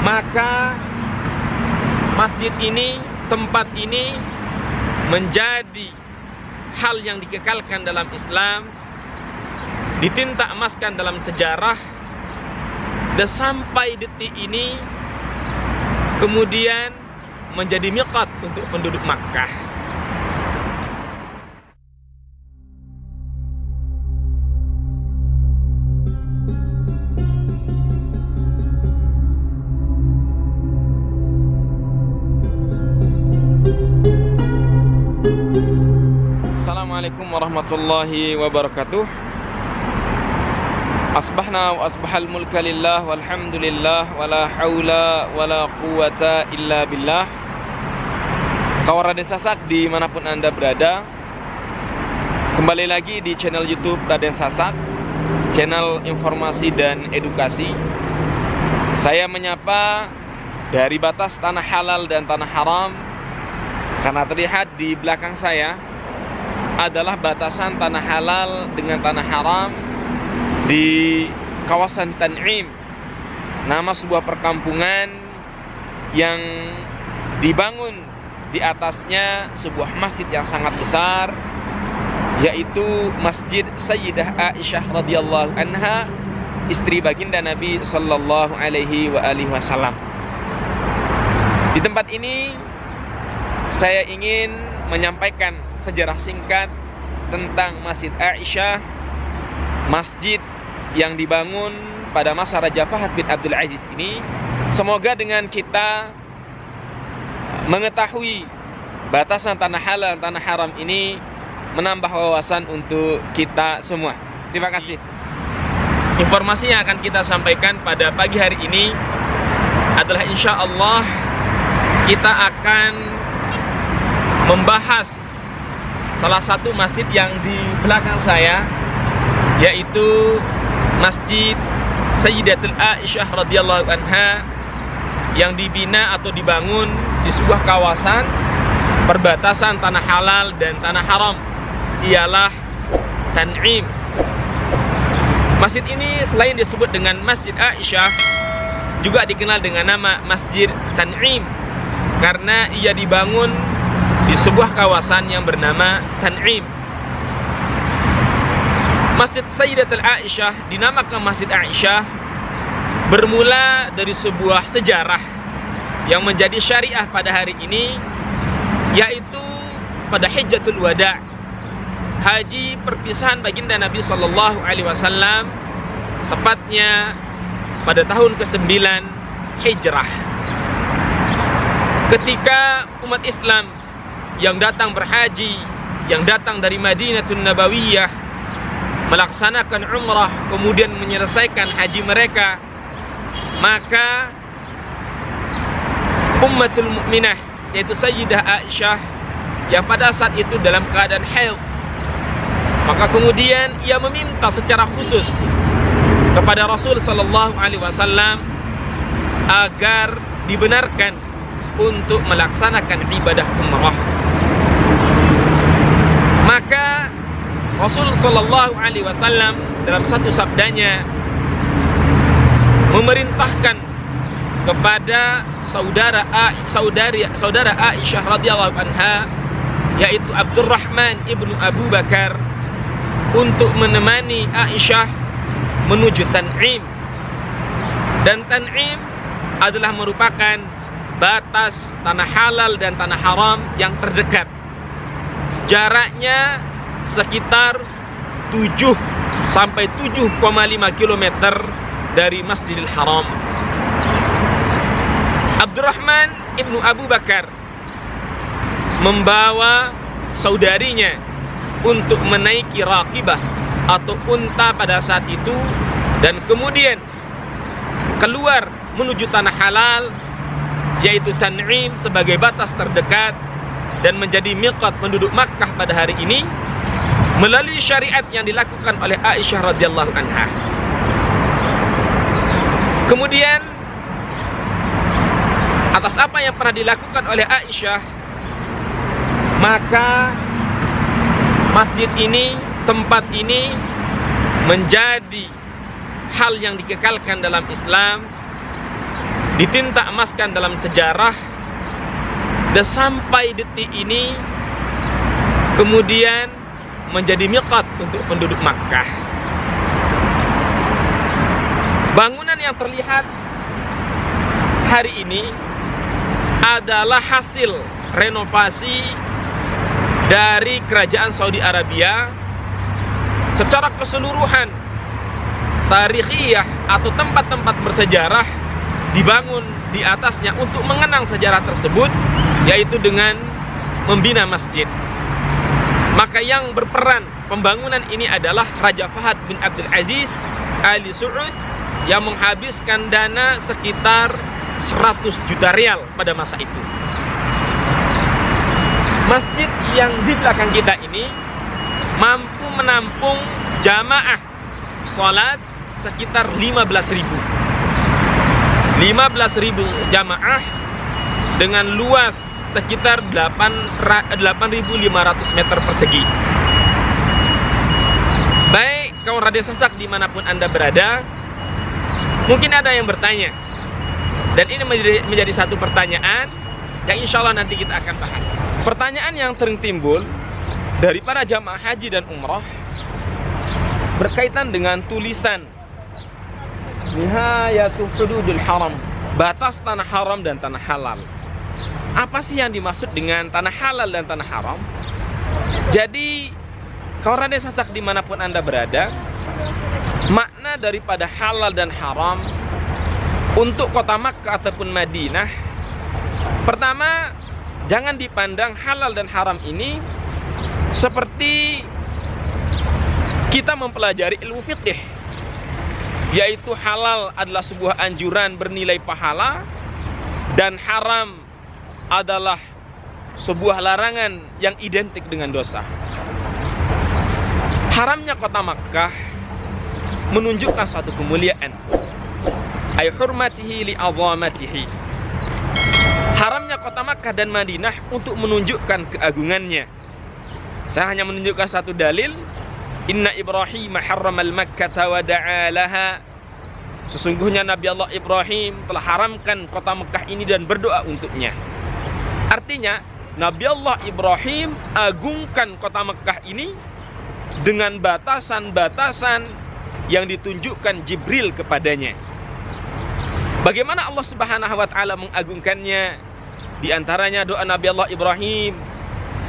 maka masjid ini, tempat ini menjadi hal yang dikekalkan dalam Islam, ditinta emaskan dalam sejarah, dan sampai detik ini kemudian menjadi miqat untuk penduduk Makkah. Assalamualaikum warahmatullahi wabarakatuh. Asbahna wa asbahal mulka lillah walhamdulillah wala haula wala quwata illa billah. Kawan Raden Sasak dimanapun Anda berada, kembali lagi di channel YouTube Raden Sasak, channel informasi dan edukasi. Saya menyapa dari batas tanah halal dan tanah haram, karena terlihat di belakang saya adalah batasan tanah halal dengan tanah haram di kawasan Tan'im, nama sebuah perkampungan yang dibangun di atasnya sebuah masjid yang sangat besar, yaitu Masjid Sayyidah Aisyah radhiyallahu anha, istri baginda Nabi sallallahu alaihi wasallam. Di tempat ini saya ingin menyampaikan sejarah singkat tentang Masjid Aisyah, masjid yang dibangun pada masa Raja Fahd bin Abdul Aziz ini. Semoga dengan kita mengetahui batasan tanah halal dan tanah haram ini menambah wawasan untuk kita semua. Terima kasih. Informasi yang akan kita sampaikan pada pagi hari ini adalah insya Allah kita akan membahas salah satu masjid yang di belakang saya, yaitu Masjid Sayyidatul Aisyah radhiyallahu anha, yang dibina atau dibangun di sebuah kawasan perbatasan tanah halal dan tanah haram, ialah Tan'im. Masjid ini selain disebut dengan Masjid Aisyah, juga dikenal dengan nama Masjid Tan'im karena ia dibangun di sebuah kawasan yang bernama Tan'im. Masjid Sayyidatul Aisyah dinamakan Masjid Aisyah bermula dari sebuah sejarah yang menjadi syariah pada hari ini, yaitu pada Hijjatul Wada', haji perpisahan baginda Nabi sallallahu alaihi wasallam, tepatnya pada tahun ke-9 Hijrah. Ketika umat Islam yang datang berhaji, yang datang dari Madinatul Nabawiyah melaksanakan umrah, kemudian menyelesaikan haji mereka, maka ummatul mukminah, yaitu Sayyidah Aisyah, yang pada saat itu dalam keadaan haid, maka kemudian ia meminta secara khusus kepada Rasul sallallahu alaihi wasallam agar dibenarkan untuk melaksanakan ibadah umrah. Maka Rasul sallallahu alaihi wasallam dalam satu sabdanya memerintahkan kepada saudara Aisyah radhiyallahu anha, yaitu Abdurrahman ibnu Abu Bakar, untuk menemani Aisyah menuju Tan'im. Dan Tan'im adalah merupakan batas tanah halal dan tanah haram yang terdekat. Jaraknya sekitar 7 sampai 7,5 km dari Masjidil Haram. Abdurrahman ibnu Abu Bakar membawa saudarinya untuk menaiki raqibah atau unta pada saat itu, dan kemudian keluar menuju tanah halal, yaitu Tan'im, sebagai batas terdekat dan menjadi miqat penduduk Makkah pada hari ini, melalui syariat yang dilakukan oleh Aisyah radhiyallahu anha. Kemudian atas apa yang pernah dilakukan oleh Aisyah, maka masjid ini, tempat ini menjadi hal yang dikekalkan dalam Islam, ditinta emaskan dalam sejarah, dan sampai detik ini kemudian menjadi miqat untuk penduduk Makkah. Bangunan yang terlihat hari ini adalah hasil renovasi dari kerajaan Saudi Arabia. Secara keseluruhan, tarikhiyah atau tempat-tempat bersejarah dibangun di atasnya untuk mengenang sejarah tersebut, yaitu dengan membina masjid. Maka yang berperan pembangunan ini adalah Raja Fahad bin Abdul Aziz Ali Saud yang menghabiskan dana sekitar 100 juta rial pada masa itu. Masjid yang di belakang kita ini mampu menampung jamaah salat sekitar 15.000 jamaah dengan luas sekitar 8.500 meter persegi. Baik kawan Raden Sasak dimanapun Anda berada, mungkin ada yang bertanya, dan ini menjadi satu pertanyaan yang insya Allah nanti kita akan bahas. Pertanyaan yang sering timbul dari para jamaah haji dan umrah berkaitan dengan tulisan Nihayatul Hududul Haram, batas tanah haram dan tanah halal. Apa sih yang dimaksud dengan tanah halal dan tanah haram? Jadi kawan Raden Sasak dimanapun Anda berada, makna daripada halal dan haram untuk kota Makkah ataupun Madinah, pertama, jangan dipandang halal dan haram ini seperti kita mempelajari ilmu fiqih, yaitu halal adalah sebuah anjuran bernilai pahala dan haram adalah sebuah larangan yang identik dengan dosa. Haramnya kota Makkah menunjukkan satu kemuliaan, ay hurmatihi li azamatihi. Haramnya kota Makkah dan Madinah untuk menunjukkan keagungannya. Saya hanya menunjukkan satu dalil. Inna Ibrahim harramal Makkah wa da'a laha. Sesungguhnya Nabi Allah Ibrahim telah haramkan kota Makkah ini dan berdoa untuknya. Artinya Nabi Allah Ibrahim agungkan kota Makkah ini dengan batasan-batasan yang ditunjukkan Jibril kepadanya. Bagaimana Allah Subhanahu wa taala mengagungkannya? Di antaranya doa Nabi Allah Ibrahim,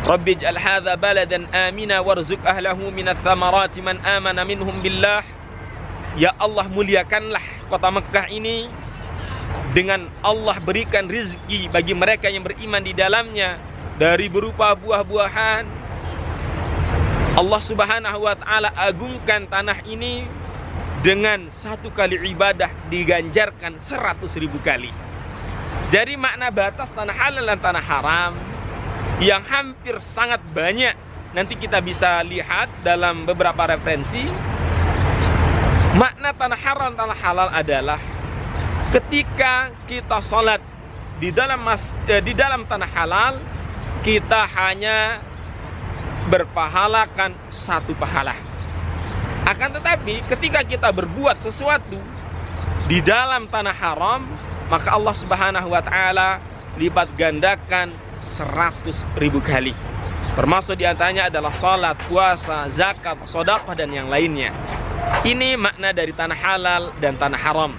Rabbi ij'al hadza baladan amina warzuq ahlahu minats tsamarati man amana minhum billah. Ya Allah, muliakanlah kota Makkah ini dengan Allah berikan rizki bagi mereka yang beriman di dalamnya dari berupa buah-buahan. Allah Subhanahu wa taala agungkan tanah ini dengan satu kali ibadah diganjarkan 100.000 kali. Jadi makna batas tanah halal dan tanah haram yang hampir sangat banyak, nanti kita bisa lihat dalam beberapa referensi. Makna tanah haram dan tanah halal adalah ketika kita sholat di dalam tanah halal, kita hanya berpahalakan satu pahala. Akan tetapi ketika kita berbuat sesuatu di dalam tanah haram, maka Allah Subhanahu wa taala lipat gandakan 100.000 kali. Termasuk diantaranya adalah salat, puasa, zakat, sedekah dan yang lainnya. Ini makna dari tanah halal dan tanah haram.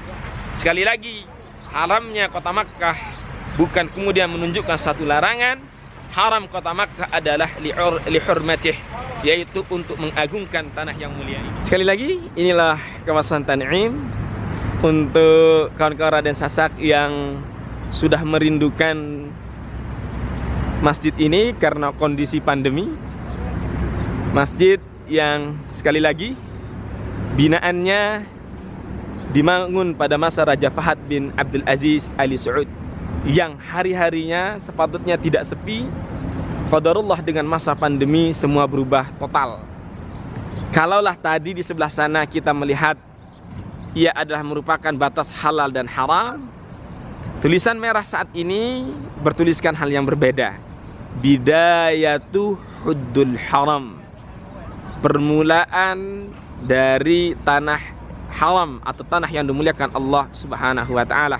Sekali lagi, haramnya kota Makkah bukan kemudian menunjukkan satu larangan. Haram kota Makkah adalah lihurmatih, yaitu untuk mengagungkan tanah yang mulia ini. Sekali lagi, inilah kawasan Tan'im untuk kawan-kawan Raden Sasak yang sudah merindukan masjid ini karena kondisi pandemi. Masjid yang sekali lagi binaannya dibangun pada masa Raja Fahad bin Abdul Aziz Ali Saud, yang hari-harinya sepatutnya tidak sepi. Qadarullah dengan masa pandemi semua berubah total. Kalaulah tadi di sebelah sana kita melihat ia adalah merupakan batas halal dan haram, tulisan merah saat ini bertuliskan hal yang berbeda. Bidayatu Huddul Haram, permulaan dari tanah haram atau tanah yang dimuliakan Allah Subhanahu wa taala.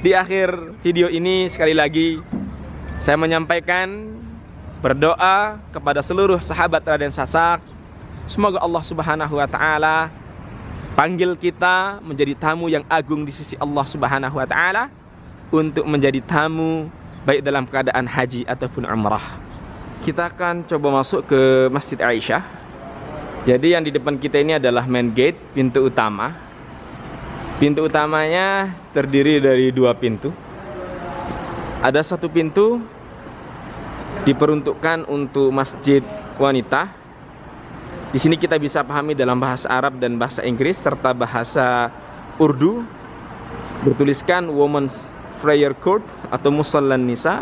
Di akhir video ini sekali lagi saya menyampaikan berdoa kepada seluruh sahabat Raden Sasak. Semoga Allah Subhanahu wa taala panggil kita menjadi tamu yang agung di sisi Allah Subhanahu wa taala untuk menjadi tamu baik dalam keadaan haji ataupun umrah. Kita akan coba masuk ke Masjid Aisyah. Jadi yang di depan kita ini adalah main gate, pintu utama. Pintu utamanya terdiri dari 2 pintu. Ada 1 pintu diperuntukkan untuk masjid wanita. Di sini kita bisa pahami dalam bahasa Arab dan bahasa Inggris serta bahasa Urdu. Bertuliskan Women's Prayer Court atau Musallan Nisa,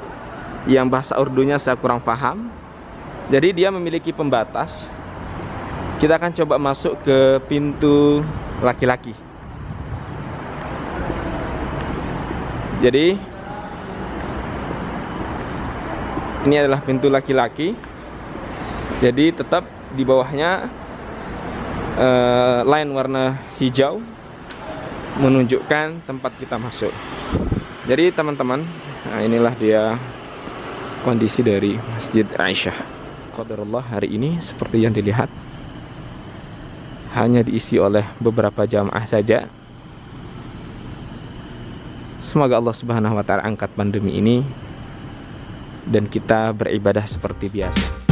yang bahasa Urdunya saya kurang paham. Jadi dia memiliki pembatas. Kita akan coba masuk ke pintu laki-laki. Jadi ini adalah pintu laki-laki. Jadi tetap di bawahnya line warna hijau menunjukkan tempat kita masuk. Jadi teman-teman, nah inilah dia kondisi dari Masjid Aisyah. Qadarullah, hari ini seperti yang dilihat hanya diisi oleh beberapa jamaah saja. Semoga Allah Subhanahu wa taala angkat pandemi ini dan kita beribadah seperti biasa.